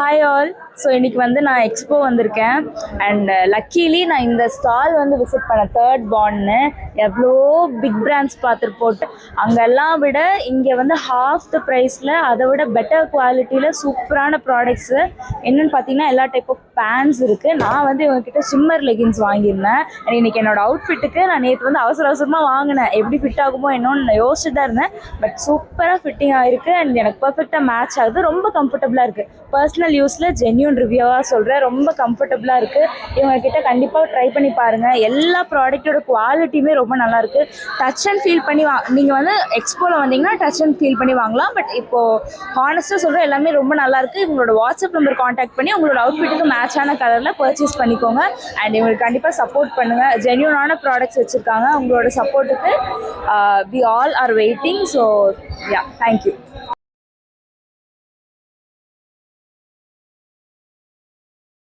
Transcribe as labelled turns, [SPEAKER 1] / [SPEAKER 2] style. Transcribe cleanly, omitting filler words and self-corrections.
[SPEAKER 1] Hi all. So இன்றைக்கி வந்து நான் எக்ஸ்போ வந்திருக்கேன். அண்ட் லக்கீலி நான் இந்த ஸ்டால் வந்து விசிட் பண்ணேன். தேர்ட் பாண்ட்னு எவ்வளோ பிக் பிராண்ட்ஸ் பார்த்துட்டு போட்டு அங்கெல்லாம் விட இங்கே வந்து half the ப்ரைஸில் அதை விட பெட்டர் குவாலிட்டியில் சூப்பரான ப்ராடக்ட்ஸு என்னென்னு பார்த்தீங்கன்னா எல்லா டைப் ஆஃப் பேண்ட்ஸ் இருக்குது. நான் வந்து இவங்ககிட்ட ஷிம்மர் லெகின்ஸ் வாங்கியிருந்தேன். அண்ட் இன்றைக்கி என்னோடய அவுட்ஃபிட்டுக்கு நான் நேற்று வந்து அவசரமாக வாங்கினேன். எப்படி ஃபிட் ஆகுமோ என்னன்னு யோசிச்சுட்டு தான் இருந்தேன். பட் சூப்பராக ஃபிட்டிங் ஆகிருக்கு அண்ட் எனக்கு பர்ஃபெக்டாக மேட்ச் ஆகுது. ரொம்ப கம்ஃபர்டபுளாக இருக்குது. பர்சனல் யூஸில் ஜென்யூன் ரிவ்யூவாக சொல்கிறேன். ரொம்ப கம்ஃபர்டபுளாக இருக்குது. இவங்ககிட்ட கண்டிப்பாக ட்ரை பண்ணி பாருங்கள். எல்லா ப்ராடக்ட்டோட குவாலிட்டியுமே ரொம்ப நல்லாயிருக்கு. டச் அண்ட் ஃபீல் பண்ணி நீங்கள் வந்து எக்ஸ்போவில் வந்தீங்கன்னா டச் அண்ட் ஃபீல் பண்ணி வாங்கலாம். பட் இப்போது ஹானஸ்ட்டாக சொல்கிறேன் எல்லாமே ரொம்ப நல்லாயிருக்கு. இவங்களோட வாட்ஸ்அப் நம்பர் காண்டாக்ட் பண்ணி உங்களோட அவுட்ஃபிட்டுக்கு மேட்சான கலரில் பர்ச்சேஸ் பண்ணிக்கோங்க. அண்ட் இவங்களுக்கு கண்டிப்பாக சப்போர்ட் பண்ணுங்கள். ஜென்யூனான ப்ராடக்ட்ஸ் வச்சுருக்காங்க. உங்களோட சப்போர்ட்டுக்கு we all are waiting. So yeah, thank you.